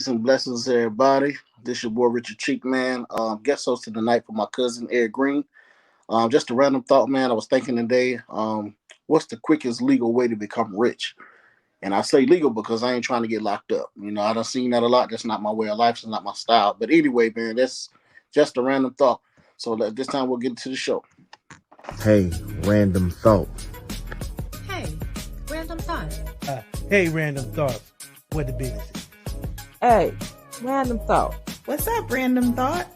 And blessings, everybody. This your boy Richard Cheek, man. Guest host of the night for my cousin Eric Green. Just a random thought, man. I was thinking today, what's the quickest legal way to become rich? And I say legal because I ain't trying to get locked up. I done seen that a lot. That's not my way of life. It's not my style. But anyway, man, that's just a random thought. So this time we'll get into the show. Hey, random thought. Hey, random thought. Hey, random thoughts. What the business is. Hey, random thought. What's up, random thought?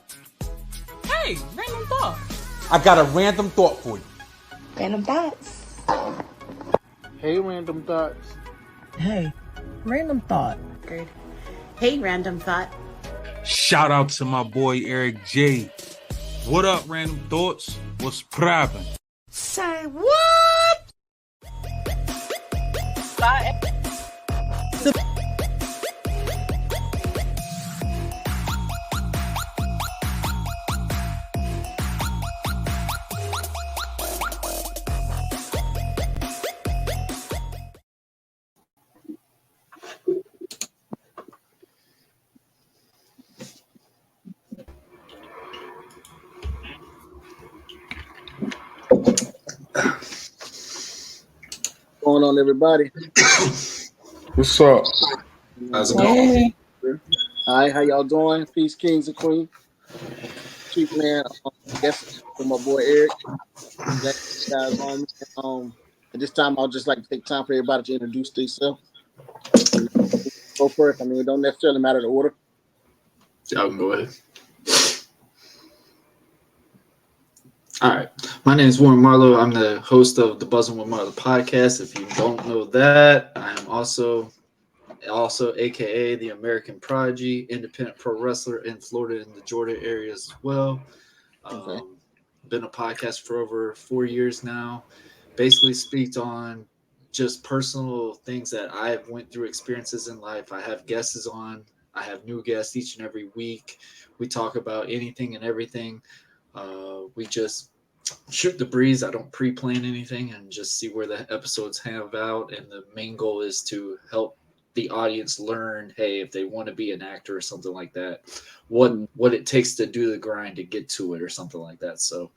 Hey, random thought. I got a random thought for you. Random thoughts. Hey, random thoughts. Hey, random thought. Good. Hey, random thought. Shout out to my boy Eric J. What up, random thoughts? What's poppin'? Say what? Bye. What's going on, everybody? What's up? How's it going? All right, how y'all doing? Peace, kings and queens. Chief man, guess for my boy Eric. Glad you guys on me. At this time, I'll just like to take time for everybody to introduce themselves. Go first. It don't necessarily matter the order. Y'all can go ahead. All right. My name is Warren Marlowe. I'm the host of the Buzzing with Marlowe podcast. If you don't know that, I am also AKA the American Prodigy, independent pro wrestler in Florida and the Georgia area as well. Okay. Been a podcast for over 4 years now. Basically speaks on just personal things that I've went through, experiences in life. I have guests on. I have new guests each and every week. We talk about anything and everything. We just shoot the breeze. I don't pre-plan anything and just see where the episodes have out. And the main goal is to help the audience learn, hey, if they want to be an actor or something like that, what it takes to do the grind to get to it or something like that. So,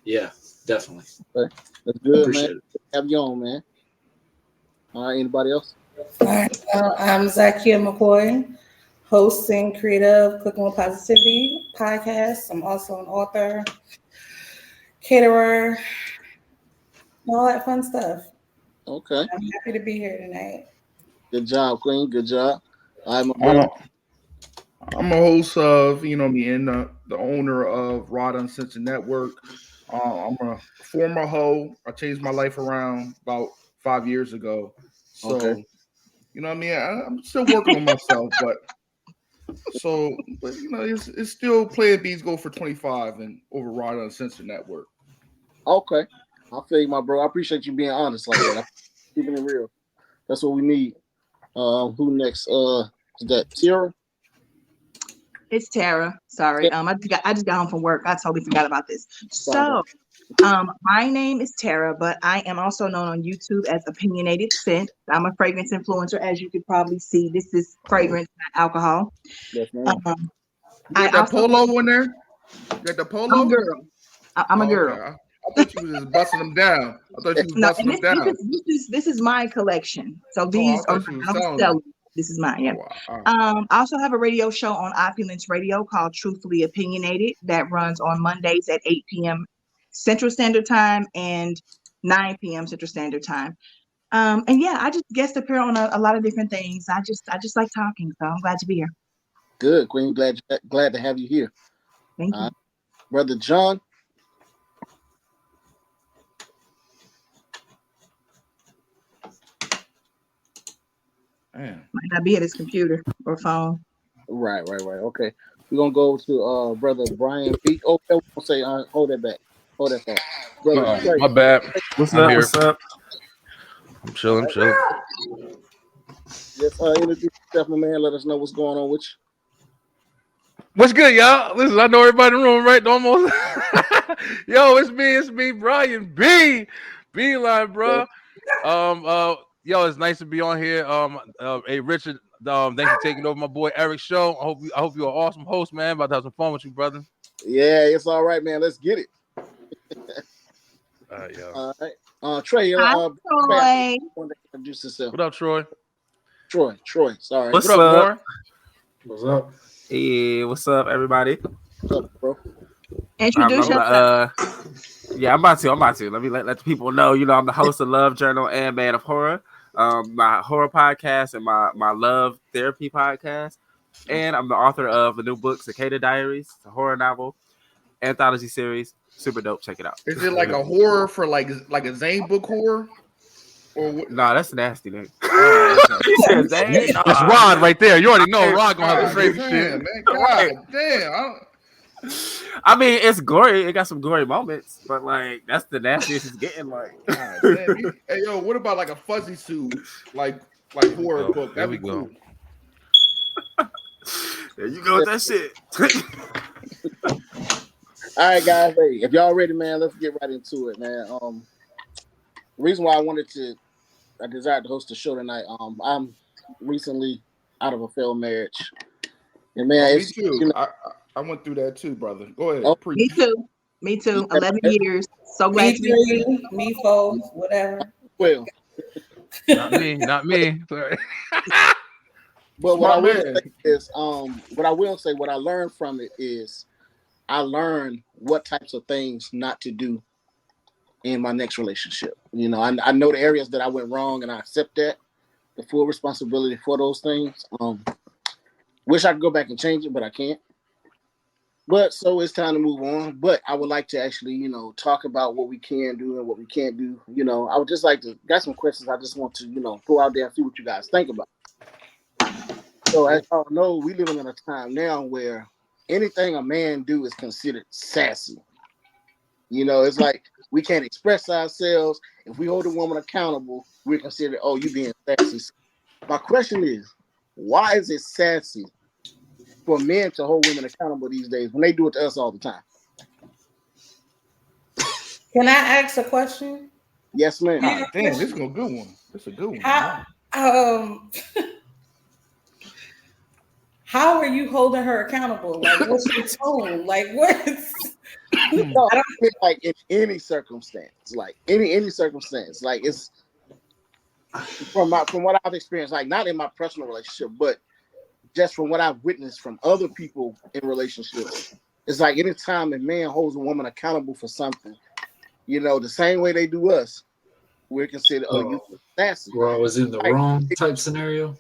yeah, definitely. Okay. That's good, Appreciate man. Have you on, man. All right, anybody else? All right, I'm Zakia McCoy, host and creator of Cooking with Positivity podcast. I'm also an author, caterer, all that fun stuff. Okay. I'm happy to be here tonight. Good job, Queen. Good job. I'm I'm a host of, and the owner of Rod Uncensored Network. I'm a former hoe. I changed my life around about 5 years ago. So, Okay. I'm still working on myself, but it's still playing Bees Go for 25 and over Rod Uncensored Network. Okay. I feel you, my bro. I appreciate you being honest like that. Keeping it real. That's what we need. Who next? Is that Tara? It's Tara. Sorry. I just got home from work. I totally forgot about this. So, my name is Tara, but I am also known on YouTube as Opinionated Scent. I'm a fragrance influencer, as you could probably see. This is fragrance, not alcohol. Yes, ma'am. You got that polo in there? You got the polo? I'm a girl. I'm a girl. Okay. I thought you was just busting them down. This is my collection. So these are selling. This is mine. Yeah. Wow. I also have a radio show on Opulence Radio called Truthfully Opinionated that runs on Mondays at 8 p.m. Central Standard Time and 9 p.m. Central Standard Time. And yeah, I just guest appear on a lot of different things. I just like talking, so I'm glad to be here. Good, Queen. Glad to have you here. Thank you. Brother John. Man. Might not be at his computer or phone. Right. Okay. We're gonna go to Brother Brian P. Oh, I will say hold that back. Hold that back. Brother, my bad. What's up? I'm chilling. Just introduce yourself, my man. Let us know what's going on with you. What's good, y'all? Listen, I know everybody in the room, right? Almost. Yo, it's me, Brian B. Beeline, bro. Yo, it's nice to be on here. Hey, Richard, Thanks for taking over my boy Eric's show. I hope you're an awesome host, man. About to have some fun with you, brother. Yeah, it's all right, man. Let's get it. All right, yo. All right. Trey, Hi, Trey, Troy. I want to introduce yourself. What up, Troy? Troy. Sorry. What's What up, Warren? What's up? Hey, what's up, everybody? What's up, bro? Introduce yourself. Yeah, I'm about to. Let me let the people know. You know, I'm the host of Love Journal and Man of Horror, my horror podcast and my love therapy podcast, and I'm the author of the new book, Cicada Diaries, a horror novel anthology series. Super dope. Check it out. Is it like a horror for like a Zane book horror? Or what? Nah, that's nasty, nigga. That's Rod right there. You already know Rod gonna have the crazy shit. Man, God damn. I mean, it's gory. It got some gory moments, but like that's the nastiest it's getting. Like, God damn. Hey, yo, what about like a fuzzy suit, like horror book? That'd be cool. There you go with that shit. All right, guys. Hey, if y'all ready, man, let's get right into it, man. The reason why I desired to host the show tonight. I'm recently out of a failed marriage, and man, me too. You know, I went through that too, brother. Go ahead. Oh, Me too. 11 years. So glad me folks, whatever. Well, not me. Sorry. But what I will say is, what I learned from it is, I learned what types of things not to do in my next relationship. You know, I know the areas that I went wrong, and I accept the full responsibility for those things. Wish I could go back and change it, but I can't. But so it's time to move on. But I would like to actually, you know, talk about what we can do and what we can't do. You know, I would just like to got some questions I just want to, you know, throw out there and see what you guys think about. So as y'all know, we living in a time now where anything a man do is considered sassy. You know, it's like we can't express ourselves. If we hold a woman accountable, we're considered, oh, you being sassy. My question is, why is it sassy for men to hold women accountable these days when they do it to us all the time? Can I ask a question? Yes, ma'am. God damn, this is a good one. This is a good one. How are you holding her accountable? Like, what's your tone? Like, what's no, I don't mean like in any circumstance. Like any circumstance. Like it's from what I've experienced, like not in my personal relationship, but just from what I've witnessed from other people in relationships. It's like anytime a man holds a woman accountable for something, you know, the same way they do us, we're considered you sassy. Well, I was in the wrong type scenario.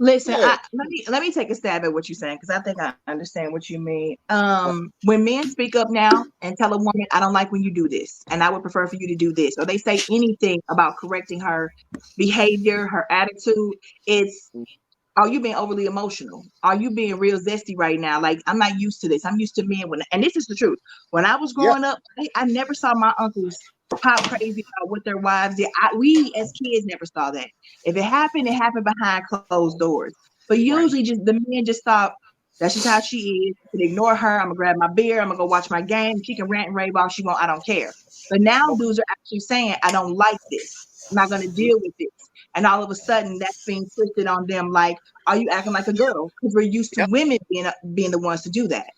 Listen, let me take a stab at what you're saying, because I think I understand what you mean. When men speak up now and tell a woman, I don't like when you do this, and I would prefer for you to do this, or they say anything about correcting her behavior, her attitude, it's, are you being overly emotional? Are you being real zesty right now? Like, I'm not used to this. I'm used to men and this is the truth. When I was growing up, I never saw my uncles pop crazy about what their wives did. We as kids never saw that. If it happened behind closed doors. But usually just the men just thought, that's just how she is. I can ignore her. I'm gonna grab my beer. I'm gonna go watch my game. She can rant and rave all she want. I don't care. But now dudes are actually saying, I don't like this. I'm not gonna deal with this. And all of a sudden that's being twisted on them. Like, are you acting like a girl? Because we're used to women being the ones to do that.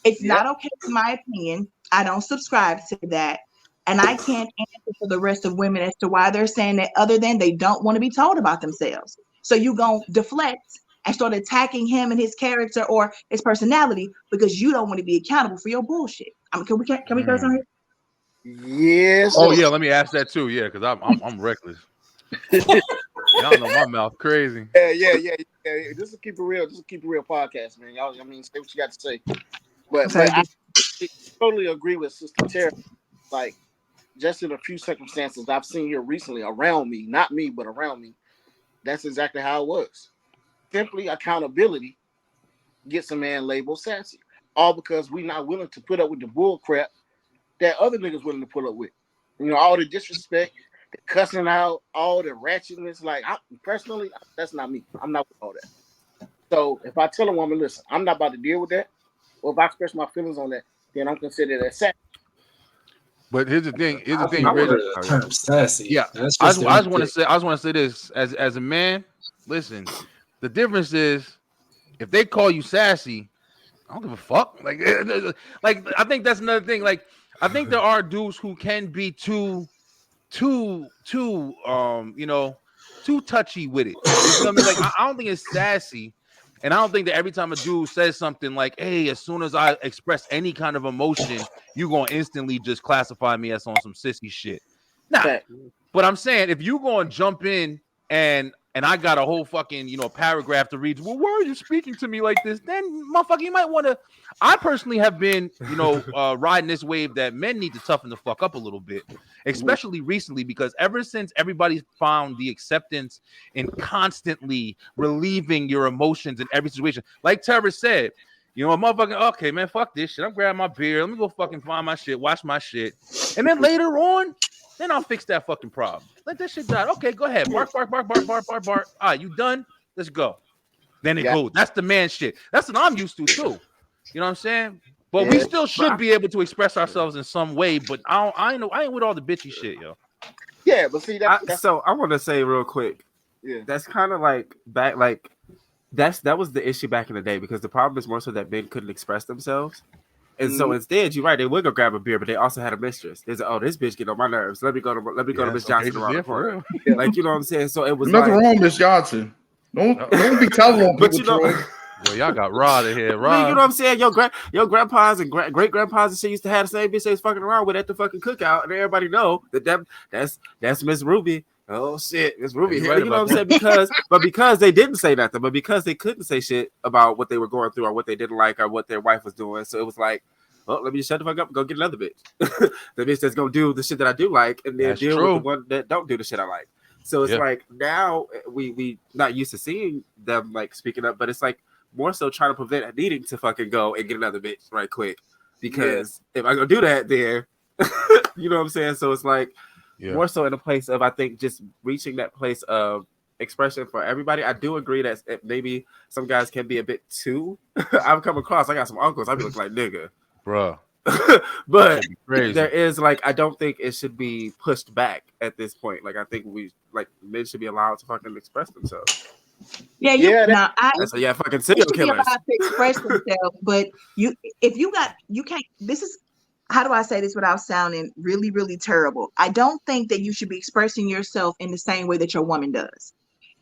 It's not okay, in my opinion. I don't subscribe to that. And I can't answer for the rest of women as to why they're saying that, other than they don't want to be told about themselves. So you gonna deflect and start attacking him and his character or his personality because you don't want to be accountable for your bullshit. I mean, can we curse on here? Yes. Oh yeah, let me ask that too. Yeah, because I'm reckless. Y'all know my mouth crazy. Yeah. Just to keep it real. Just to keep it real podcast, man. Y'all, I mean, say what you got to say. But I totally agree with Sister Tara. Like, just in a few circumstances I've seen here recently around me, not me, but around me, that's exactly how it was. Simply accountability gets a man labeled sassy. All because we're not willing to put up with the bull crap that other niggas willing to put up with. You know, all the disrespect, the cussing out, all the ratchetness. Like, personally, that's not me. I'm not with all that. So if I tell a woman, listen, I'm not about to deal with that, or if I express my feelings on that, then I'm considered as sassy. But here's the thing, Term sassy. Yeah, I just want to say this as a man. Listen, The difference is if they call you sassy, I don't give a fuck. Like I think that's another thing. Like I think there are dudes who can be too too touchy with it. You feel me? Like I don't think it's sassy, and I don't think that every time a dude says something like, "Hey," as soon as I express any kind of emotion, you gonna instantly just classify me as on some sissy shit. Nah, but I'm saying if you gonna jump in and I got a whole fucking paragraph to read, well, why are you speaking to me like this? Then motherfucker, you might want to. I personally have been riding this wave that men need to toughen the fuck up a little bit, especially recently, because ever since everybody's found the acceptance in constantly relieving your emotions in every situation, like Tara said, a motherfucking, okay, man, fuck this shit. I'm grabbing my beer. Let me go fucking find my shit, watch my shit. And then later on, then I'll fix that fucking problem. Let that shit die. Okay, go ahead. Bark, bark, bark, bark, bark, bark, bark. All right, you done? Let's go. Then it goes. That's the man shit. That's what I'm used to too. You know what I'm saying? But we still should be able to express ourselves in some way. But I ain't with all the bitchy shit, yo. Yeah, but see so I want to say real quick. Yeah, that's kind of like back like that was the issue back in the day, because the problem is more so that men couldn't express themselves. And so instead, you're right, they would go grab a beer, but they also had a mistress. They said, "Oh, this bitch get on my nerves. Let me go to Miss Johnson around the corner." Like, you know what I'm saying? So it was nothing wrong with Miss Johnson. Don't be telling on people, Troy. Well, y'all got Rod in here, Rod. I mean, you know what I'm saying? Your grandpas and great grandpas and shit used to have the same bitch they was fucking around with at the fucking cookout, and everybody know that's Miss Ruby. Oh shit, Miss Ruby here. You know what I'm saying? Because they didn't say nothing, but because they couldn't say shit about what they were going through or what they didn't like or what their wife was doing, so it was like, oh, let me just shut the fuck up and go get another bitch. The bitch that's gonna do the shit that I do like, and then deal with the one that don't do the shit I like. So it's like now we not used to seeing them like speaking up, but it's like more so trying to prevent needing to fucking go and get another bitch right quick. Because if I go do that, then you know what I'm saying? So it's like more so in a place of, I think, just reaching that place of expression for everybody. I do agree that maybe some guys can be a bit too. I've come across, I got some uncles, I be looking like nigga. Bruh. But there is like, I don't think it should be pushed back at this point. Like I think men should be allowed to fucking express themselves. Fucking serial killers. Allowed to express themselves, but you can't. This is, how do I say this without sounding really, really terrible? I don't think that you should be expressing yourself in the same way that your woman does.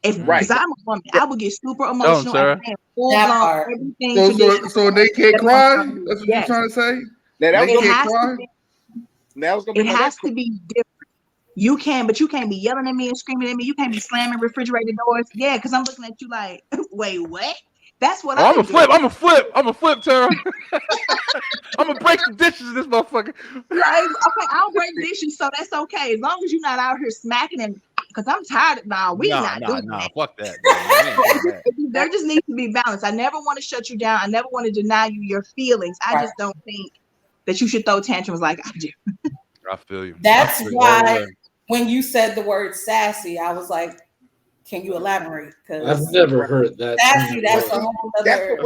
Because I'm a woman, I would get super emotional and full blown everything. So they can't cry? That's what you're trying to say? It has to be different. You can, but you can't be yelling at me and screaming at me. You can't be slamming refrigerator doors. Yeah, because I'm looking at you like, wait, what? That's what I'm a flip, Tara. I'm gonna break the dishes in this motherfucker. Right? Okay, I'll break dishes, so that's okay. As long as you're not out here smacking and, because I'm tired. Not doing that. Fuck that. There just needs to be balance. I never want to shut you down. I never want to deny you your feelings. I just don't think that you should throw tantrums like I do. I feel you. That's why when you said the word sassy, I was like, can you elaborate? I've never heard that. Sassy, that's a whole other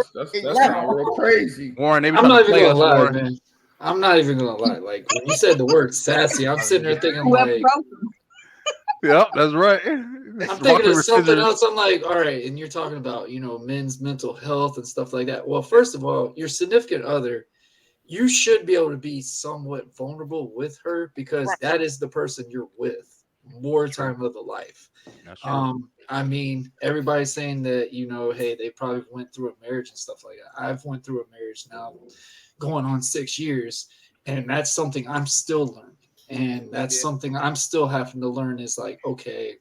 level. Crazy. Warren, I'm not even gonna lie, man. I'm not even gonna lie. Like when you said the word sassy, I'm sitting there thinking like, yep, that's right. I'm thinking of something else. I'm like, all right, and you're talking about, men's mental health and stuff like that. Well, first of all, your significant other, you should be able to be somewhat vulnerable with her, because that is the person you're with more time of the life. I mean, everybody's saying that, hey, they probably went through a marriage and stuff like that. I've went through a marriage now going on 6 years, and that's something I'm still learning. And that's something I'm still having to learn is like, okay,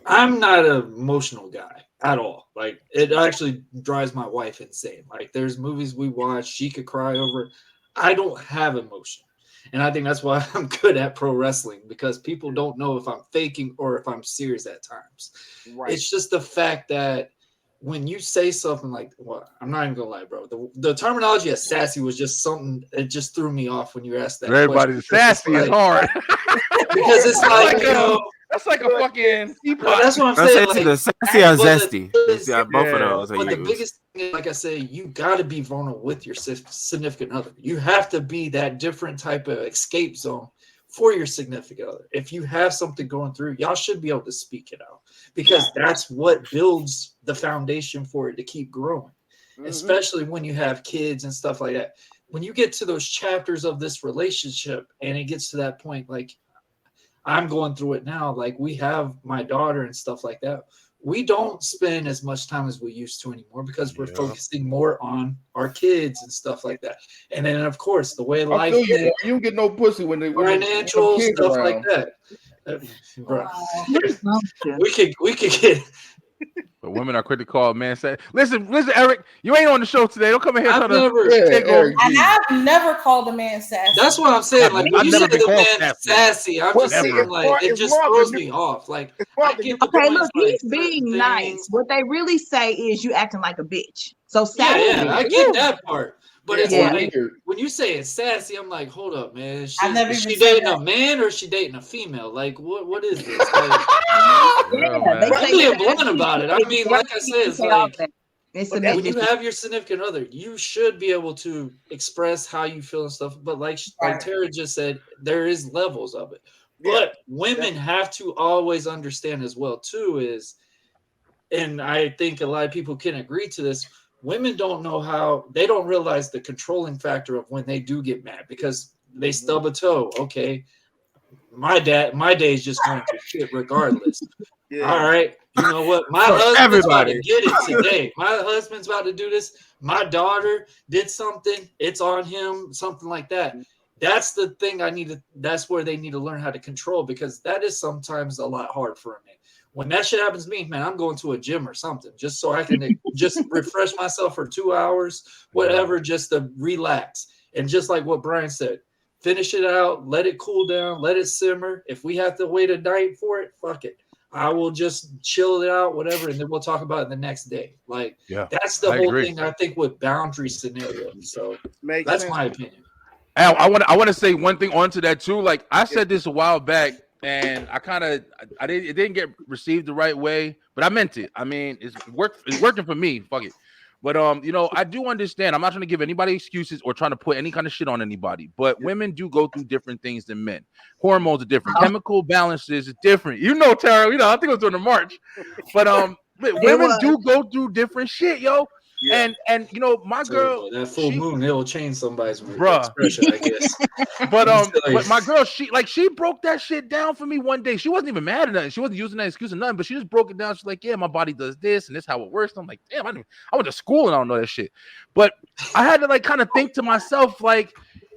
I'm not an emotional guy at all. Like, it actually drives my wife insane. Like, there's movies we watch, she could cry over. I don't have emotion. And I think that's why I'm good at pro wrestling, because people don't know if I'm faking or if I'm serious at times. Right. It's just the fact that when you say something like, well, I'm not even gonna lie, bro. The terminology of sassy was just something, it just threw me off when you asked that. Everybody's sassy is hard. Because it's like, that's like a fucking teapot. That's what I'm saying. Like, the sassy or zesty. Both of those. But the biggest thing, like I say, you got to be vulnerable with your significant other. You have to be that different type of escape zone for your significant other. If you have something going through, y'all should be able to speak it out, because that's what builds the foundation for it to keep growing, especially when you have kids and stuff like that. When you get to those chapters of this relationship and it gets to that point, like I'm going through it now, like we have my daughter and stuff like that. We don't spend as much time as we used to anymore because we're focusing more on our kids and stuff like that. And then, of course, the way life feel you don't get no pussy when they financial when stuff around. like that. Bro, we could get. But women are quick to call man. Say, listen, Eric, you ain't on the show today. Don't come in here. I've never, I've never called a man sassy. That's what I'm saying. Like when you say the man sassy, I'm just see, saying like it just throws me off. Like I get the Okay, points, look, like, he's being nice. What they really say is you acting like a bitch. So sassy. yeah, I get that part. But it's Yeah. like when you say it's sassy, I'm like, hold up, man. Is I never she even said dating that. a man or is she dating a female? Like what is this? Like, I'm being blunt about it. I mean, like I said, it's like when you have your significant other, you should be able to express how you feel and stuff. But like Tara just said, there is levels of it. But women have to always understand as well too is, and I think a lot of people can agree to this. Women don't know how, they don't realize the controlling factor of when they do get mad because they stub a toe. Okay, my day is just going to shit regardless. All right, you know what? My husband's about to get it today. My husband's about to do this. My daughter did something. It's on him, something like that. That's the thing that's where they need to learn how to control because that is sometimes a lot hard for a man. When that shit happens to me, man, I'm going to a gym or something just so I can just refresh myself for 2 hours, whatever, just to relax. And just like what Brian said, finish it out, let it cool down, let it simmer. If we have to wait a night for it, fuck it. I will just chill it out, whatever, and then we'll talk about it the next day. Like, that's the whole thing, I think, with boundary scenarios. So that's my opinion. Al, I want to say one thing onto that too. Like I said this a while back, and it didn't get received the right way, but I meant it. I mean, it's working for me. Fuck it. But I do understand. I'm not trying to give anybody excuses or trying to put any kind of shit on anybody. But women do go through different things than men. Hormones are different. Chemical balances is different. Tara. I think it was during the March. But women do go through different shit, yo. Yeah. And my girl, that full moon, it'll change somebody's expression, I guess. but my girl, she broke that shit down for me one day. She wasn't even mad at nothing. She wasn't using that excuse or nothing, but she just broke it down. She's like, yeah, my body does this and this how it works. I'm like, damn, I went to school and I don't know that shit. But I had to kind of think to myself, like,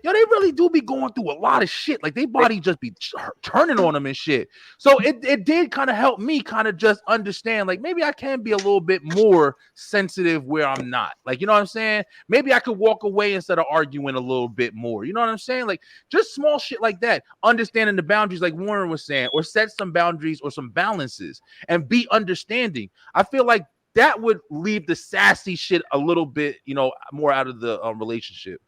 yo, they really do be going through a lot of shit. Like, they body just be turning on them and shit. So it did kind of help me kind of just understand, like, maybe I can be a little bit more sensitive where I'm not. Like, you know what I'm saying? Maybe I could walk away instead of arguing a little bit more. You know what I'm saying? Like, just small shit like that. Understanding the boundaries, like Warren was saying, or set some boundaries or some balances and be understanding. I feel like that would leave the sassy shit a little bit, more out of the relationship.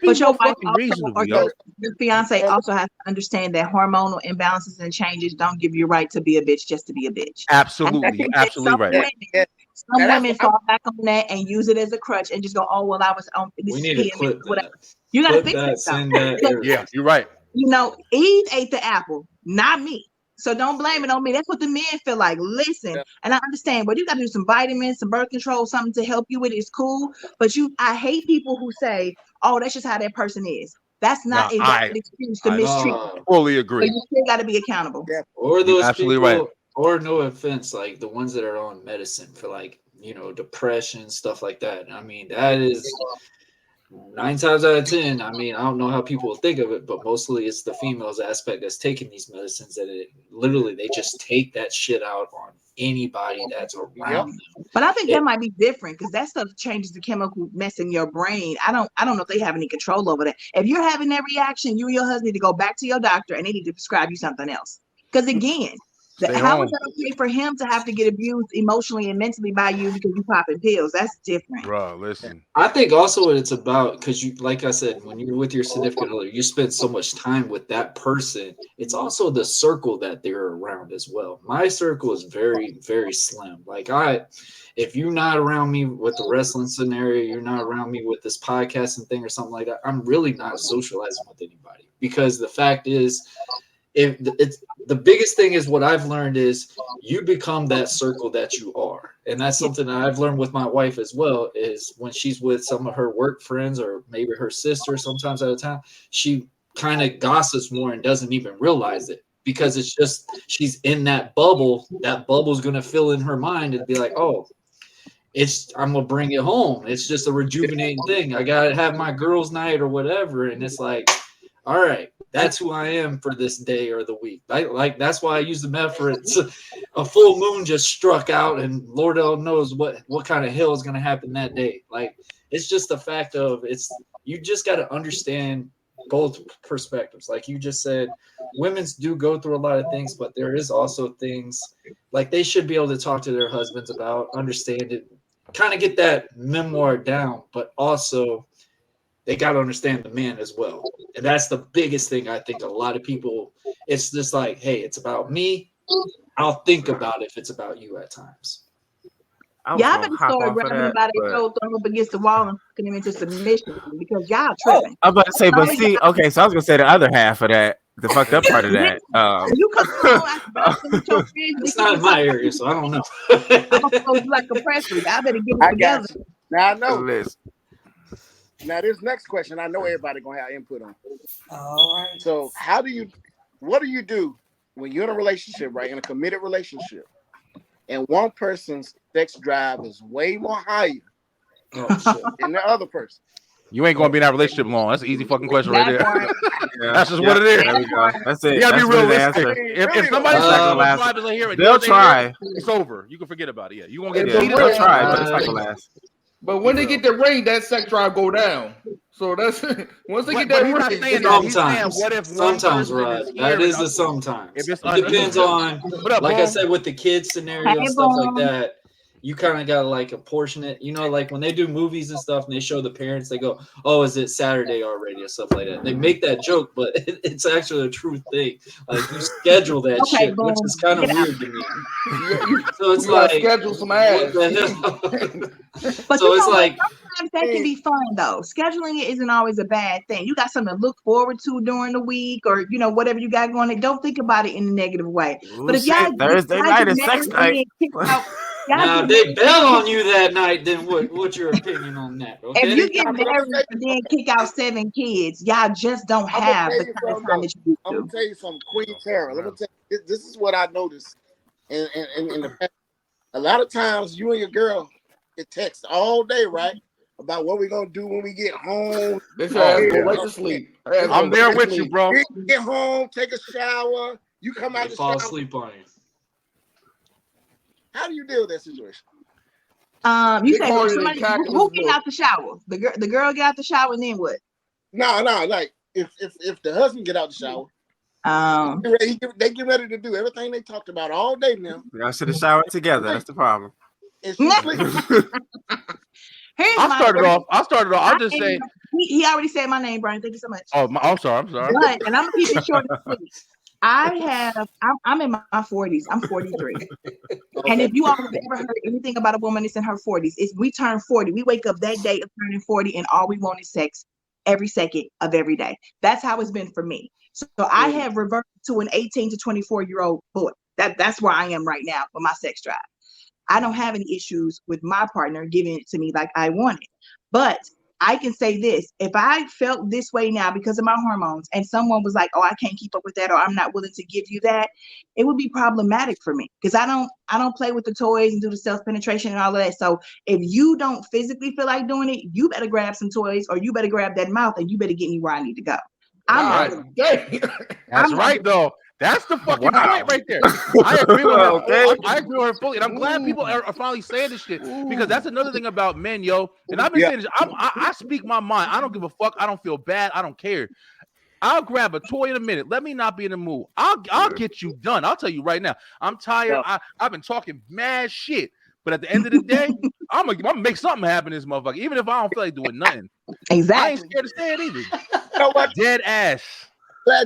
But your wife also, or your fiance also has to understand that hormonal imbalances and changes don't give you a right to be a bitch just to be a bitch. Absolutely, absolutely right. Some women fall back on that and use it as a crutch and just go, "Oh well, I was on." We need to clip that. You got to fix that. Yeah, you're right. Eve ate the apple, not me. So don't blame it on me. That's what the men feel like. Listen, and I understand, but you got to do some vitamins, some birth control, something to help you with it. It's cool. But I hate people who say, oh, that's just how that person is. That's not a valid excuse to mistreat. Fully agree. But you still got to be accountable. Or those absolutely people, right. Or no offense, like the ones that are on medicine for depression, stuff like that. I mean, that is 9 times out of 10. I mean, I don't know how people think of it, but mostly it's the females aspect that's taking these medicines that they just take that shit out on anybody that's around them. But I think that might be different because that stuff changes the chemical mess in your brain. I don't know if they have any control over that. If you're having that reaction, you and your husband need to go back to your doctor and they need to prescribe you something else. Because again, how is that okay for him to have to get abused emotionally and mentally by you because you popping pills? That's different. Bro, listen. I think also what it's about, because you, like I said, when you're with your significant other, you spend so much time with that person. It's also the circle that they're around as well. My circle is very, very slim. Like if you're not around me with the wrestling scenario, you're not around me with this podcasting thing or something like that, I'm really not socializing with anybody. Because the fact is, if it's the biggest thing is what I've learned is you become that circle that you are. And that's something that I've learned with my wife as well, is when she's with some of her work friends or maybe her sister sometimes at a time, she kind of gossips more and doesn't even realize it because it's just she's in that bubble. That bubble's going to fill in her mind and be like, oh, I'm gonna bring it home. It's just a rejuvenating thing. I gotta have my girls' night or whatever, and it's like, all right, that's who I am for this day or the week. Like that's why I use the metaphor. It's a full moon just struck out, and Lord knows what kind of hell is gonna happen that day. Like it's just the fact of you just got to understand both perspectives. Like you just said, women's do go through a lot of things, but there is also things like they should be able to talk to their husbands about, understand it, kind of get that memoir down, but also they got to understand the man as well. And that's the biggest thing. I think a lot of people, it's just like, hey, it's about me. I'll think about if it's about you at times. Y'all better start grabbing him by their throat, throwing him up against the wall and fucking him into submission because y'all tripping. I'm about to say, but see, okay, so I was gonna say the other half of that, the fucked up part of that. You come on with your friends. It's not in my area, so I don't know. I'm gonna go like a press release. I better get it together. Now I know. Now this next question, I know everybody gonna have input on. All right. So what do you do when you're in a relationship, right? In a committed relationship, and one person's sex drive is way more higher than the other person? You ain't gonna be in that relationship long. That's an easy fucking question right there. That's just what it is. There we go. That's it. You gotta be realistic. If somebody's they'll try. It's over. You can forget about it. Yeah, you gonna get they'll try, but it's not gonna last. But when they get the ring, that sex drive go down. So that's once they get that ring. Sometimes, Rod. That is the sometimes. It depends on, like I said, with the kids scenario and stuff like that. You kind of got to like apportion it, like when they do movies and stuff and they show the parents, they go, oh, is it Saturday already or stuff like that. They make that joke, but it's actually a true thing. Like you schedule that shit, which is kind of weird to me. So it's like schedule some ass. But so it's like sometimes that can be fun though. Scheduling it isn't always a bad thing. You got something to look forward to during the week or whatever you got going on. Don't think about it in a negative way. But if y'all Thursday night is sex night. Now, if they bail on you that night, then what's your opinion on that? Okay? If you get married and then kick out 7 kids, y'all just don't have the kind of time that you do. I'm gonna tell you something, Queen Tara. Let me tell you, this is what I noticed in the past. A lot of times, you and your girl get text all day, right? About what we're gonna do when we get home. This ass go right to sleep. I'm there with you, bro. Get home, take a shower. You come out the fall shower. asleep on you. How do you deal with that situation? You say somebody who get out the shower? The girl get out the shower and then what? No. Like if the husband get out the shower, they get ready to do everything they talked about all day now. Y'all should have showered together. That's the problem. I'll start it off. I'll just say he already said my name, Brian. Thank you so much. Oh, I'm sorry. But, and I'm gonna keep it short and sweet. I'm in my 40s. I'm 43. And if you all have ever heard anything about a woman that's in her 40s, is we turn 40. We wake up that day of turning 40 and all we want is sex every second of every day. That's how it's been for me. So I have reverted to an 18 to 24-year-old boy. That's where I am right now with my sex drive. I don't have any issues with my partner giving it to me like I want it. But I can say this, if I felt this way now because of my hormones and someone was like, oh, I can't keep up with that or I'm not willing to give you that, it would be problematic for me because I don't play with the toys and do the self-penetration and all of that. So if you don't physically feel like doing it, you better grab some toys or you better grab that mouth and you better get me where I need to go. That's right, though. That's the fucking point right there. I agree with her. I agree with her fully, and I'm glad people are finally saying this shit because that's another thing about men, yo. And I've been saying this. I speak my mind. I don't give a fuck. I don't feel bad. I don't care. I'll grab a toy in a minute. Let me not be in the mood. I'll get you done. I'll tell you right now. I'm tired. I've been talking mad shit, but at the end of the day, I'm gonna make something happen in this motherfucker, even if I don't feel like doing nothing. Exactly. I ain't scared to say it either. Dead ass.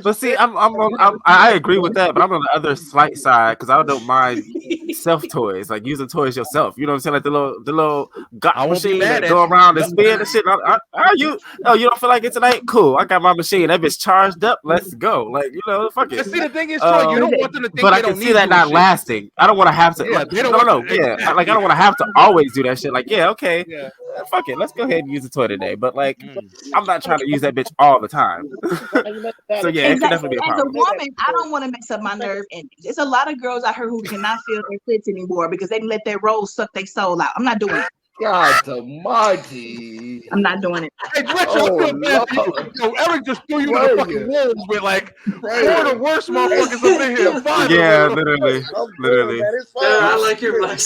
But see, I agree with that, but I'm on the other slight side because I don't mind self toys, like using toys yourself. You know what I'm saying? Like the little got machine that go around and spin and shit. You don't feel like it tonight? Cool. I got my machine. That bitch charged up. Let's go. Like, fuck it. See, the thing is, Troy, you don't want them to think but they I can don't see need that you not and shit. lasting. I don't want to have to. Yeah, like, they don't no, want- yeah. I don't want to have to always do that shit. Like, yeah, okay, fuck it. Let's go ahead and use the toy today. But like, I'm not trying to use that bitch all the time. So yeah, it can definitely be a As a problem. woman, I don't want to mess up my nerve endings. There's a lot of girls out here who cannot feel their clits anymore because they let their rolls suck their soul out. I'm not doing it. God almighty. I'm not doing it. Hey, Richard, I feel bad for you. Yo, Eric just threw you in the fucking wolves with like four of the worst motherfuckers up in here. Five Yeah, of them. literally. Man, it's fine. I like your black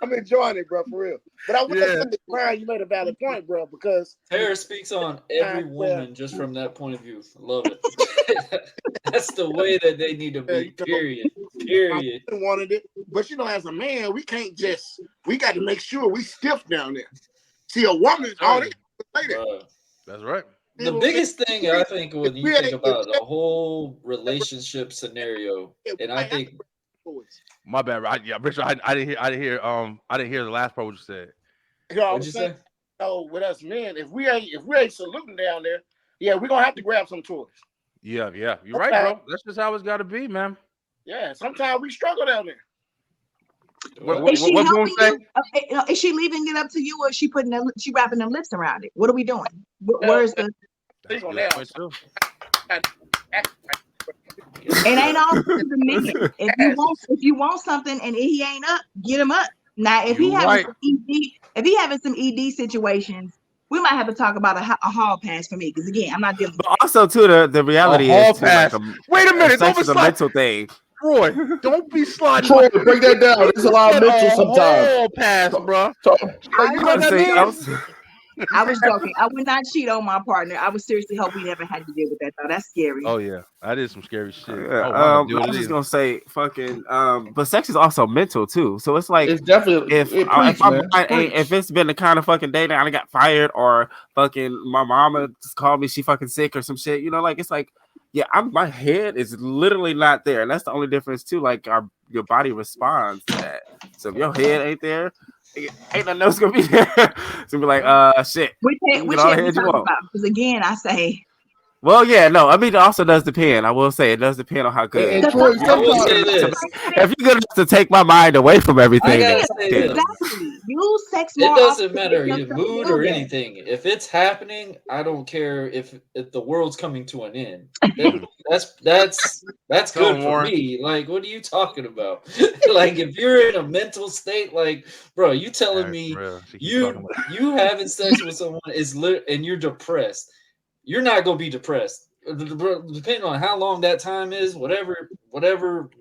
I'm enjoying it, bro, for real. But I was saying, Brian, you made a valid point, bro, because Tara speaks on every woman just from that point of view. I love it. That's the way that they need to be. Period. Period. I wanted it, but as a man, we got to make sure we stiff down there. See, a woman, all they say that. That's right. The biggest thing I think when you think about the whole relationship scenario, and I think My bad, Richard. I didn't hear the last part what you said. What'd you say? So with us men, if we ain't saluting down there, we're gonna have to grab some toys. Yeah, you're right, bro. That's just how it's got to be, man. Yeah, sometimes we struggle down there. Is she helping you? Is she leaving it up to you, or is she she wrapping them lips around it? What are we doing? Where's the? It ain't all the men. If you want something and he ain't up, get him up. Now, if he having some ED situations, we might have to talk about a hall pass for me. Because again, I'm not dealing. But also, too, the reality is too, like wait a minute, sex is a mental thing. Troy, don't be sliding. Troy, break that down. It's a lot of mental sometimes. Hall pass, bro. You know what I'm saying? I was joking. I would not cheat on my partner. I would seriously hope we never had to deal with that though. That's scary. Oh yeah, I did some scary shit. I was just gonna say, fucking. But sex is also mental too. So it's like, it's definitely if it's been the kind of fucking day that I got fired, or fucking my mama just called me, she fucking sick or some shit. Like it's like, yeah, my head is literally not there, and that's the only difference too. Like your body responds to that. So if your head ain't there, ain't nothing else gonna be there. It's gonna be like, shit. Which head we talking about? Because again, I say. Well, yeah, no. I mean, it also does depend. I will say it does depend on how good. I will say this. If you're good enough to take my mind away from everything, exactly. Use sex more. It doesn't matter your mood or anything. If it's happening, I don't care if the world's coming to an end. That's good for me. Like, what are you talking about? Like, if you're in a mental state, like, bro, you telling me you having sex with someone and you're depressed. You're not gonna be depressed, depending on how long that time is. Whatever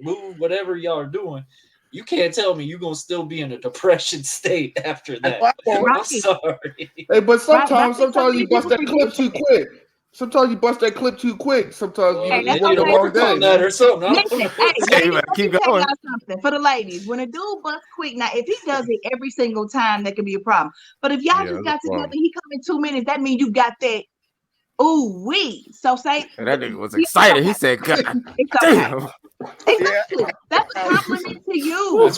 move, whatever y'all are doing, you can't tell me you're gonna still be in a depression state after that. I'm sorry. Hey, but sometimes you bust that clip too quick. Sometimes you bust that clip too quick. Sometimes you need the wrong day. That or something. Keep going. Something for the ladies. When a dude busts quick, now if he does it every single time, that could be a problem. But if y'all just got together, he come in 2 minutes. That means you got that. Ooh, wee. So say that nigga was excited. He said, God damn. Exactly. That's a compliment to you.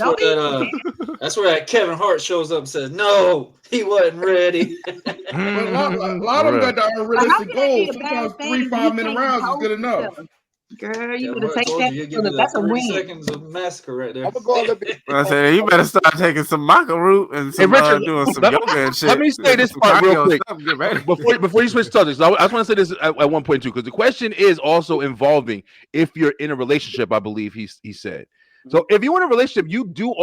That's where that Kevin Hart shows up and says, no, he wasn't ready. A lot of them got the unrealistic goals. Sometimes 3 5-minute rounds is good enough. Girl, you better take that. That's a win. Seconds of massacre right there. I said, you better start taking some maca root and some, doing some yoga and shit. Let me say this part real quick. Before you switch subjects, I just want to say this at one point too, because the question is also involving if you're in a relationship. I believe he said. So if you're in a relationship, you do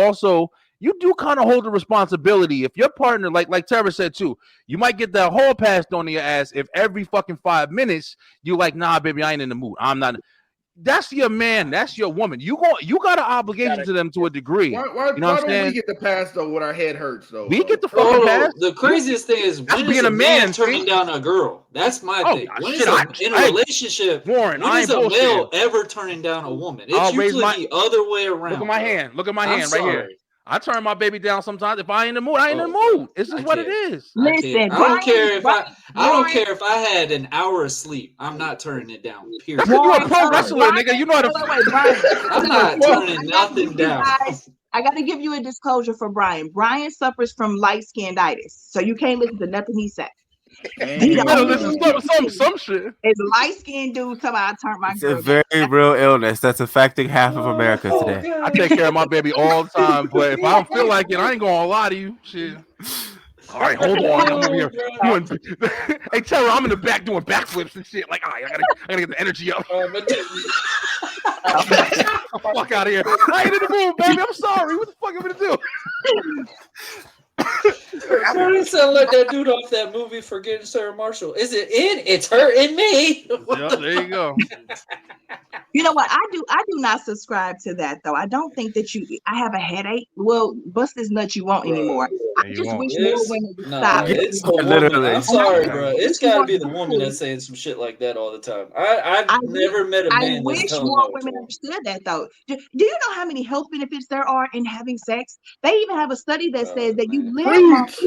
kind of hold the responsibility. If your partner, like Tara said too, you might get that hall passed on your ass if every fucking 5 minutes you like, nah, baby, I ain't in the mood. I'm not. That's your man. That's your woman. You got an obligation to them to a degree. Why don't we get the pass though when our head hurts though? We get the fucking pass. The craziest thing is when is a man turning down a girl? That's my thing. When is in a relationship, when is a male ever turning down a woman? It's usually the other way around. Look at my hand. Look at my hand right here. I turn my baby down sometimes. If I ain't in the mood, I ain't in the mood. It's just what it is. Listen, I don't care if I don't Brian- care if I had an hour of sleep. I'm not turning it down. Period. That's because you're a pro Brian, wrestler, nigga. You know how to. wait, Brian. I'm not turning nothing down. I got to give you a disclosure for Brian. Brian suffers from light-skinned-itis, so you can't listen to nothing he says. You better listen to some shit. It's light-skinned dude talking about I turned my It's girl a very real illness that's affecting half of America today. I take care of my baby all the time, but if I don't feel like it, I ain't gonna lie to you. Shit. All right, hold on. I'm over here doing. Hey, Terror, I'm in the back doing backflips and shit. Like, all right, I gotta get the energy up. Fuck out of here. I ain't in the mood, baby. I'm sorry. What the fuck am I gonna do? You sound like that dude off that movie Forgetting Sarah Marshall. Is it in? It's hurting me. Yeah, there you go. You know what? I do not subscribe to that though. I don't think that I have a headache. Well, bust this nut you won't anymore. I just wish more women would stop. It's the woman. I'm sorry, bro. It's got to be the woman that's saying some shit like that all the time. I've never met a man I wish that's telling more that women to him. understood that though. Do you know how many health benefits there are in having sex? They even have a study that says that you live longer if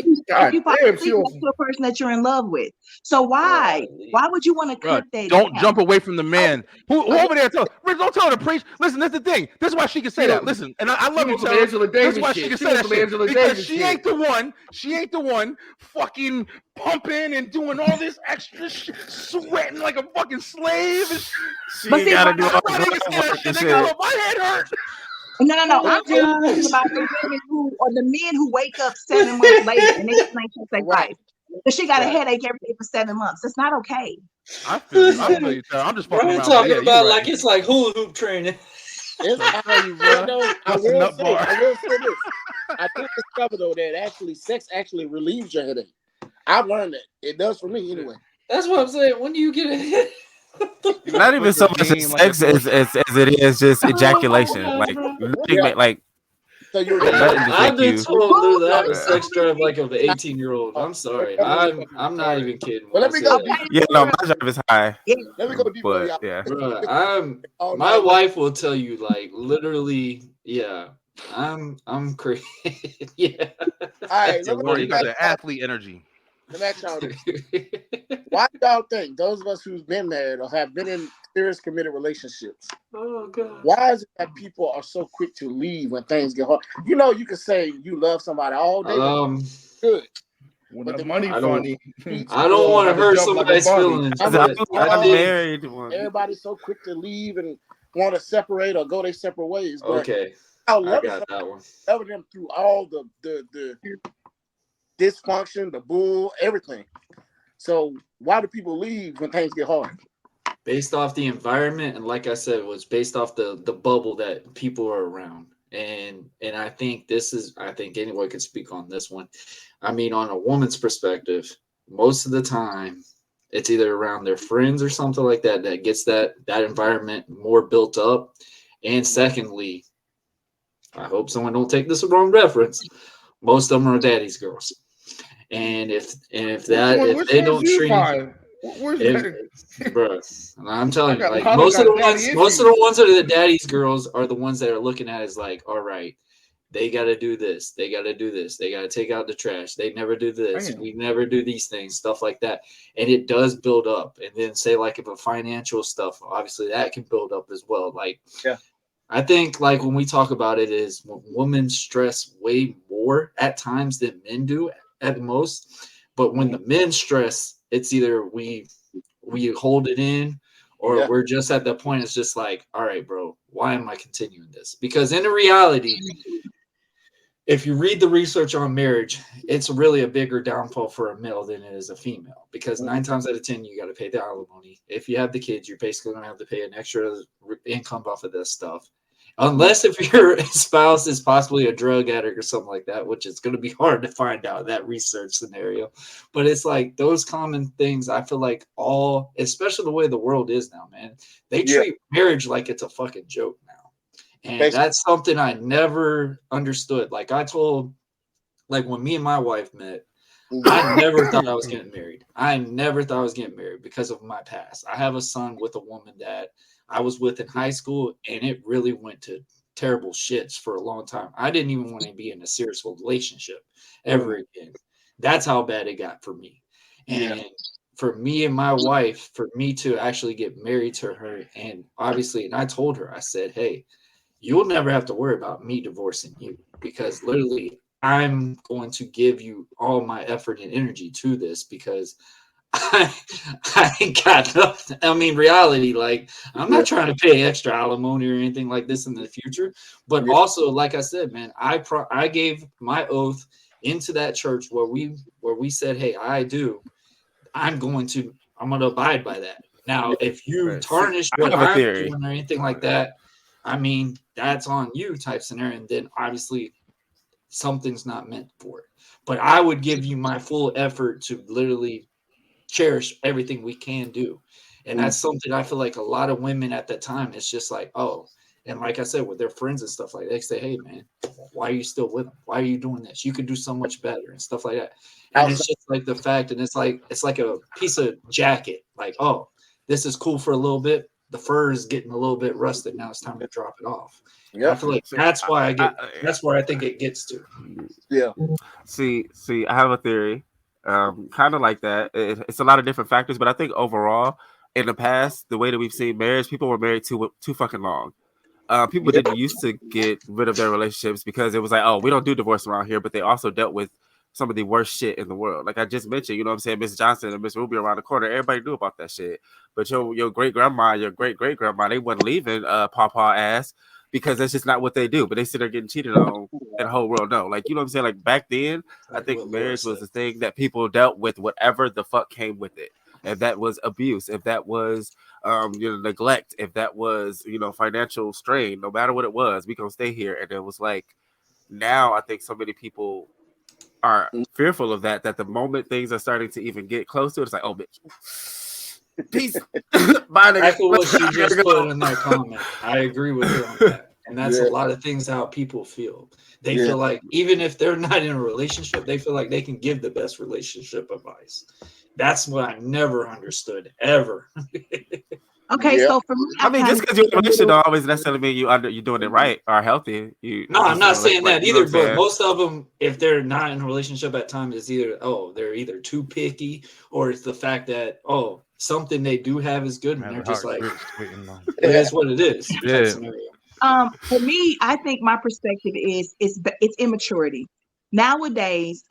you fall asleep next to a person that you're in love with. So why would you want to cut that? Don't down? jump away from the man. Who over there? Don't tell her to preach. Listen, that's the thing. That's why she can say that. Listen, and I love you, Taylor. That's why she can say that shit. Because she ain't the one. She ain't the one fucking pumping and doing all this extra shit, sweating like a fucking slave. She ain't gotta do all that shit. My head hurt. No. I'm talking about the women the men who wake up 7 months later and they still ain't touched their wife. But she got a headache every day for 7 months. That's not okay. I feel you. I'm just fucking around. Talking about like it's like hula hoop training. I will say this. I did discover though that sex actually relieves your headache. I've learned that it does for me anyway. That's what I'm saying. When do you get a hit? Not even so much as sex as it is just ejaculation. I've been told that I have a sex drive like of an 18-year-old. I'm sorry. I'm not even kidding. Well, let me go. Yeah, no, my drive is high. Let me go deeper. But, yeah. Bruh, my wife will tell you like literally, yeah. I'm crazy. Yeah. All right, you got the athlete energy. Let me ask y'all this. Why do y'all think those of us who've been married or have been in serious committed relationships? Oh God. Why is it that people are so quick to leave when things get hard? You know, you can say you love somebody all day. Good. When the money funny. I don't want to hurt somebody's feelings. Everybody's so quick to leave and want to separate or go their separate ways. But okay. I got that one. Loving them through all the dysfunction, the bull, everything. So why do people leave when things get hard? Based off the environment, and like I said, it was based off the bubble that people are around. And I think I think anyone could speak on this one. I mean, on a woman's perspective, most of the time it's either around their friends or something like that that gets that environment more built up. And secondly, I hope someone don't take this a wrong reference. Most of them are daddy's girls. And if they don't treat bro, I'm telling you, like most of the ones that are the daddy's girls are the ones that are looking at is like, all right, they got to do this, they got to do this, they got to take out the trash, they never do this, we never do these things, stuff like that, and it does build up. And then say like if a financial stuff, obviously that can build up as well. Like I think like when we talk about it is women stress way more at times than men do at most. But when the men stress, it's either we hold it in or we're just at that point. It's just like, all right, bro, why am I continuing this? Because in reality, if you read the research on marriage, it's really a bigger downfall for a male than it is a female. Because 9 times out of 10, you got to pay the alimony. If you have the kids, you're basically going to have to pay an extra income off of this stuff. Unless if your spouse is possibly a drug addict or something like that, which is going to be hard to find out that research scenario. But it's like those common things, I feel like especially the way the world is now, man, they treat marriage like it's a fucking joke now. And that's something I never understood. Like I told, like when me and my wife met, I never thought I was getting married. I never thought I was getting married because of my past. I have a son with a woman that I was with in high school, and it really went to terrible shits for a long time. I didn't even want to be in a serious relationship ever again. That's how bad it got for me. And for me and my wife, for me to actually get married to her, and obviously, and I told her, I said, hey, you'll never have to worry about me divorcing you, because literally I'm going to give you all my effort and energy to this, because I ain't got nothing. I mean, reality, like, I'm not trying to pay extra alimony or anything like this in the future. But also, like I said, man, I gave my oath into that church where we said, hey, I'm going to abide by that. Now, if you tarnish what I'm doing or anything like that, I mean, that's on you type scenario. And then obviously something's not meant for it. But I would give you my full effort to literally cherish everything we can do. And that's something I feel like a lot of women at that time, it's just like, oh, and like I said, with their friends and stuff like that, they say, hey man, why are you still with them? Why are you doing this? You could do so much better and stuff like that. And it's just like the fact, and it's like a piece of jacket, like, oh, this is cool for a little bit. The fur is getting a little bit rusted. Now it's time to drop it off. I feel like that's why that's where I think it gets to. Yeah. See, I have a theory. Kind of like that. It's a lot of different factors, but I think overall, in the past, the way that we've seen marriage, people were married too fucking long. People didn't used to get rid of their relationships because it was like, oh, we don't do divorce around here, but they also dealt with some of the worst shit in the world. Like I just mentioned, you know what I'm saying, Miss Johnson and Miss Ruby around the corner, everybody knew about that shit. But your great grandma, your great great grandma, they wasn't leaving Pawpaw ass because that's just not what they do. But they sit there getting cheated on, and the whole world know. Like, you know what I'm saying? Like back then, I think marriage was the thing that people dealt with whatever the fuck came with it. If that was abuse, if that was neglect, if that was financial strain, no matter what it was, we gonna stay here. And it was like, now I think so many people are fearful of that the moment things are starting to even get close to it, it's like, oh bitch, peace. Bye, nigga. I feel what you just put in that comment. I agree with her on that. And that's a lot of things how people feel. They feel like even if they're not in a relationship, they feel like they can give the best relationship advice. That's what I never understood ever. Okay, so for me, I mean, just because you're in a relationship don't always necessarily mean you're doing it right or healthy. No, I'm not saying that either. But most of them, if they're not in a relationship at times, it's either they're either too picky, or it's the fact that something they do have is good, and they're just like, it is what it is. For me, I think my perspective is it's immaturity. Nowadays,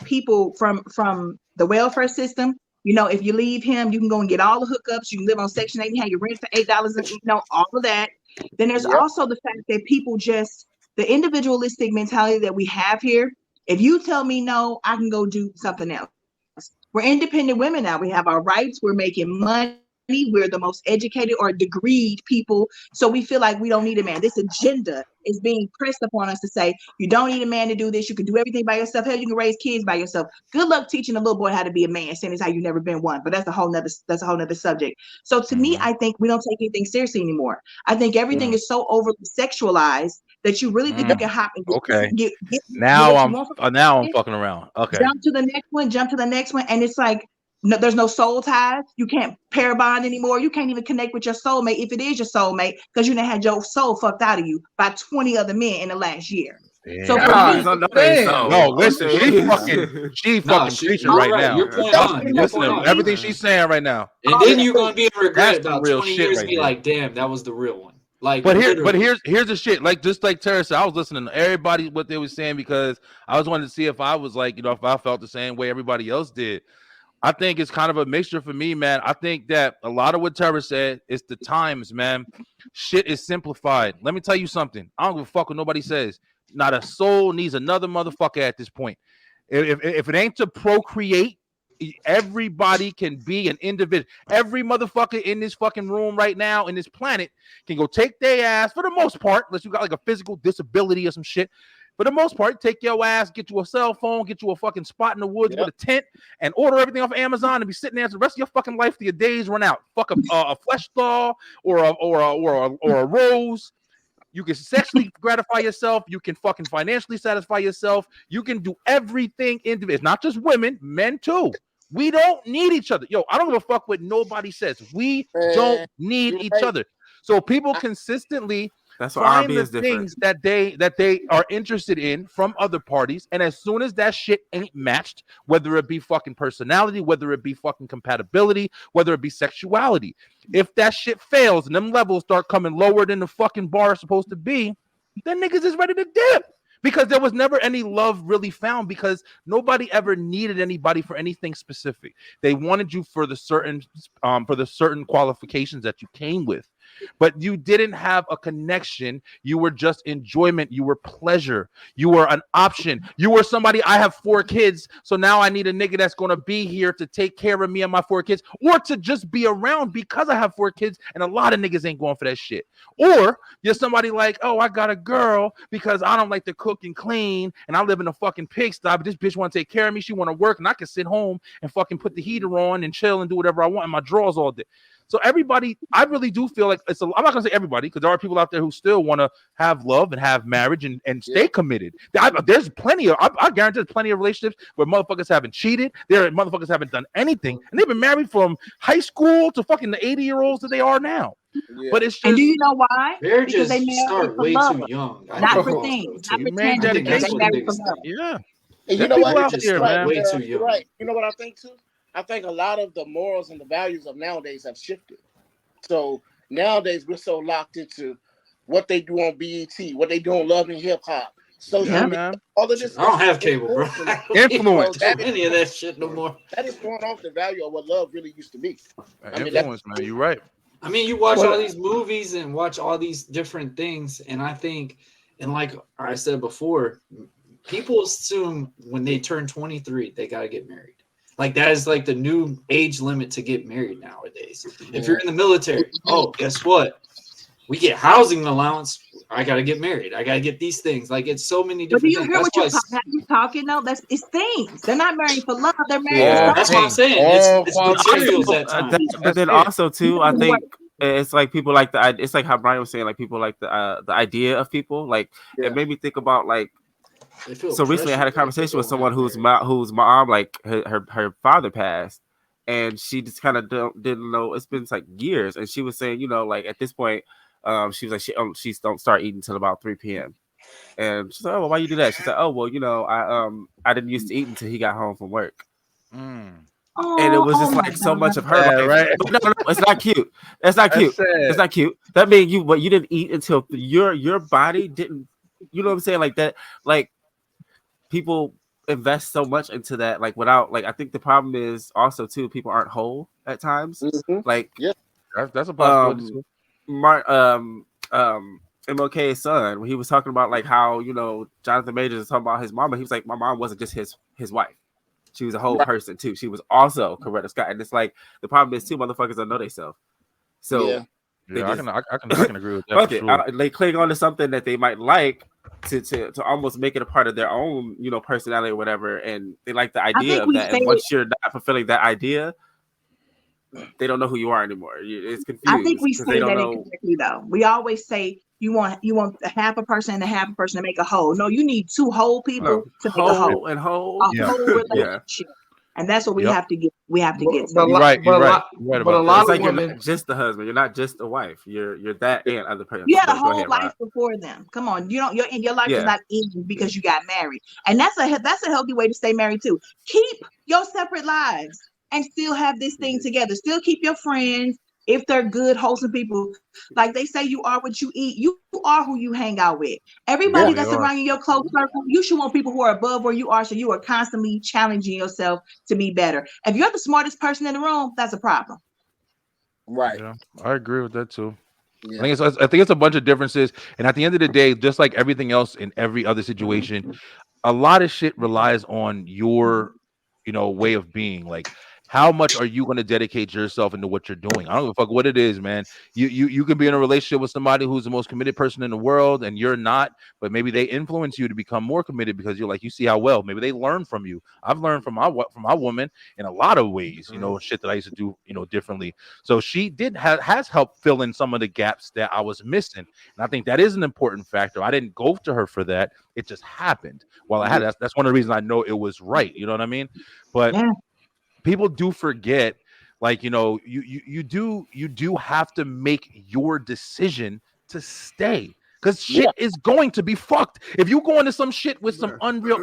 people from the welfare system, if you leave him, you can go and get all the hookups. You can live on Section 8 and have your rent for $8, and all of that. Then there's also the fact that people the individualistic mentality that we have here. If you tell me no, I can go do something else. We're independent women now. We have our rights. We're making money. We're the most educated or degreed people. So we feel like we don't need a man. This agenda is being pressed upon us to say, you don't need a man to do this. You can do everything by yourself. Hell, you can raise kids by yourself. Good luck teaching a little boy how to be a man, saying it's how you've never been one. But that's a whole nother subject. So to me, I think we don't take anything seriously anymore. I think everything is so overly sexualized that you really think you can hop and get now I'm fucking around. Okay. Jump to the next one. And it's like, no, there's no soul ties. You can't pair bond anymore. You can't even connect with your soulmate if it is your soulmate, because you done had your soul fucked out of you by 20 other men in the last year. Damn. So listen, she fucking preaching right now. You're point on. Listen to everything she's saying right now. And then you're gonna be in regret about 20 years and be like, damn, that was the real one. Like, but here's the shit. Like, just like Tara said, I was listening to everybody what they were saying because I was wanting to see if I was like, if I felt the same way everybody else did. I think it's kind of a mixture for me, man. I think that a lot of what Tara said is the times, man. Shit is simplified. Let me tell you something. I don't give a fuck what nobody says. Not a soul needs another motherfucker at this point. If it ain't to procreate, everybody can be an individual. Every motherfucker in this fucking room right now in this planet can go take their ass, for the most part, unless you got like a physical disability or some shit. For the most part, take your ass, get you a cell phone, get you a fucking spot in the woods with a tent, and order everything off Amazon and be sitting there for the rest of your fucking life till your days run out. Fuck a flesh doll or a rose. You can sexually gratify yourself. You can fucking financially satisfy yourself. You can do everything individually. It's not just women, men too. We don't need each other. Yo, I don't give a fuck what nobody says. We don't need each other. So people consistently That's what R&B find the is different. things that they are interested in from other parties, and as soon as that shit ain't matched, whether it be fucking personality, whether it be fucking compatibility, whether it be sexuality, if that shit fails and them levels start coming lower than the fucking bar is supposed to be, then niggas is ready to dip. Because there was never any love really found, because nobody ever needed anybody for anything specific. They wanted you for the certain qualifications that you came with, but you didn't have a connection. You were just enjoyment. You were pleasure. You were an option. You were somebody. I have 4 kids, so now I need a nigga that's going to be here to take care of me and my 4 kids, or to just be around because I have 4 kids, and a lot of niggas ain't going for that shit. Or you're somebody like, oh, I got a girl because I don't like to cook and clean, and I live in a fucking pigsty, but this bitch want to take care of me. She want to work, and I can sit home and fucking put the heater on and chill and do whatever I want in my drawers all day. So everybody, I really do feel like I'm not going to say everybody, because there are people out there who still want to have love and have marriage and stay committed. There's plenty of, I guarantee there's plenty of relationships where motherfuckers haven't cheated. There motherfuckers haven't done anything. And they've been married from high school to fucking the 80-year-olds that they are now. Yeah. But it's just. And do you know why? Marriages Because they start way too young. Not for things. Not for tangible. They married for love. Yeah. And you know what? Out here, man. Way too You're young. right. You know what I think too? I think a lot of the morals and the values of nowadays have shifted. So nowadays we're so locked into what they do on BET, what they do on Love and Hip Hop, social media, all of this. I don't have cable, bro. Influence. Don't do any of that shit no more. That is throwing off the value of what love really used to be. Influence, man. You're right. I mean, you watch all these movies and watch all these different things, and I think, and like I said before, people assume when they turn 23, they got to get married. Like that is like the new age limit to get married nowadays. If you're in the military, oh, guess what? We get housing allowance. I got to get married. I got to get these things. Like it's so many different things. But do you hear what you're talking? No, it's things. They're not married for love. They're married for that's what I'm saying. It's materials at times. But then also too, I think it's like people like it's like how Brian was saying, like people like the idea of people. Like it made me think about like. So recently, I had a conversation with someone whose mom, like her father passed, and she just kind of didn't know. It's been like years, and she was saying, you know, like at this point, she was like she don't start eating until about 3 p.m. And she's like, oh, well, why you do that? She's like, oh, well, you know, I didn't used to eat until he got home from work. And it was just like so much of her life. Right? No, it's not cute. That's not cute. It's not cute. That means you didn't eat until your body didn't. You know what I'm saying? Like that, like. People invest so much into that, like without, like I think the problem is also too people aren't whole at times. Like that's a possibility. MLK's son, when he was talking about like how, you know, Jonathan Majors was talking about his mama, he was like, my mom wasn't just his wife, she was a whole person too. She was also Coretta Scott, and it's like the problem is too motherfuckers don't know themselves. So I can agree with that. They cling on to something that they might like to almost make it a part of their own, you know, personality or whatever, and they like the idea of that. And once you're not fulfilling that idea, they don't know who you are anymore. It's confused. I think we say that incorrectly though. We always say you want half a person and a half a person to make a whole. No, you need 2 whole people to make a whole. And whole. A whole relationship. And that's what we have to get. We have to get. You're right. You're right but a lot of women, you're not just the husband. You're not just the wife. You're that and other person. You had a whole life before them. Come on, your life is not ending because you got married, and that's a healthy way to stay married too. Keep your separate lives and still have this thing together. Still keep your friends if they're good, wholesome people. Like they say, you are what you eat. You are who you hang out with. Everybody that's around you, your close circle, you should want people who are above where you are, so you are constantly challenging yourself to be better. If you're the smartest person in the room, that's a problem. Right. Yeah, I agree with that too. Yeah. I think it's a bunch of differences, and at the end of the day, just like everything else in every other situation, a lot of shit relies on your, you know, way of being. Like, how much are you going to dedicate yourself into what you're doing? I don't give a fuck what it is, man. You can be in a relationship with somebody who's the most committed person in the world, and you're not, but maybe they influence you to become more committed because you're like, you see how well. Maybe they learn from you. I've learned from my woman in a lot of ways, you know, shit that I used to do, you know, differently. So she has helped fill in some of the gaps that I was missing, and I think that is an important factor. I didn't go to her for that; it just happened. While I had that's one of the reasons I know it was right. You know what I mean? But people do forget, like, you know, you do have to make your decision to stay. because shit is going to be fucked. If you go into some shit with some unreal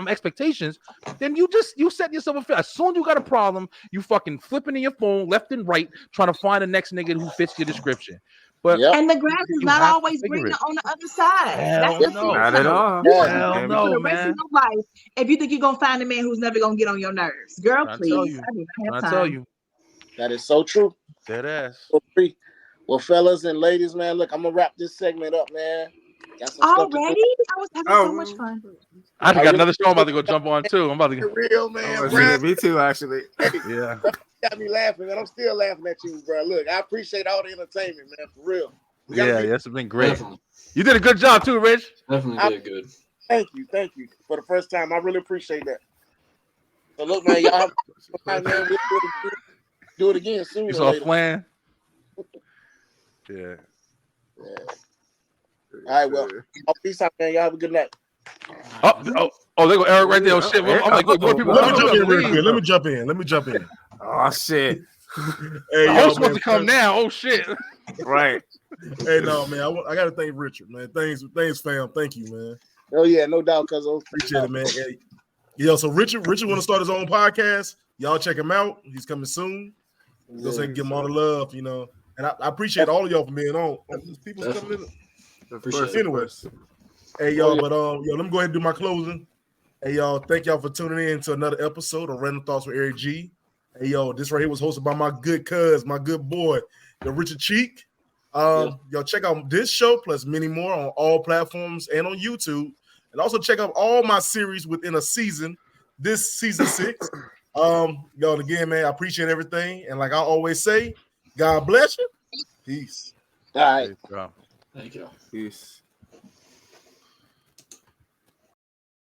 expectations, then you set yourself a fail. As soon as you got a problem, you fucking flipping in your phone left and right, trying to find the next nigga who fits your description. But and the grass is not always greener on the other side. Hell That's the no. thing. Not at all. You Hell for no, the rest of man. your life if you think you're gonna find a man who's never gonna get on your nerves. Girl, please. I do not have time. That is so true. Dead ass. Well, fellas and ladies, man, look, I'm gonna wrap this segment up, man. Got some stuff to Already? do. I was having so much fun. I got another show I'm about to go jump on too. I'm about to get real, man. Me too, actually. Yeah. Got me laughing, man. I'm still laughing at you, bro. Look, I appreciate all the entertainment, man. For real. Yeah, that's been great. Definitely. You did a good job too, Rich. Definitely did good. Thank you for the first time. I really appreciate that. So look, man, y'all man, we'll do it again soon. You saw Flan? Yeah. All right, well, peace out, man. Y'all have a good night. Oh, there go Eric right there. Oh, shit. I'm like, what people? Let me jump in. Oh shit. Hey, the host wants to come now. Oh shit. Right. Hey, no, man. I gotta thank Richard, man. Thanks, fam. Thank you, man. Oh yeah, no doubt, cuz. Appreciate it, man. Hey, yo, so Richard want to start his own podcast. Y'all check him out. He's coming soon. Go say give him all the love, you know. And I appreciate all of y'all for being on. People's coming in. Appreciate Anyways. Hey y'all, but let me go ahead and do my closing. Hey y'all, thank y'all for tuning in to another episode of Random Thoughts with Eric G. Hey yo, this right here was hosted by my good cuz, my good boy, Richard Cheek. Y'all check out this show plus many more on all platforms and on YouTube. And also check out all my series within a season. This season 6. Y'all again, man, I appreciate everything. And like I always say, God bless you. Peace. All right. Thank you. Peace.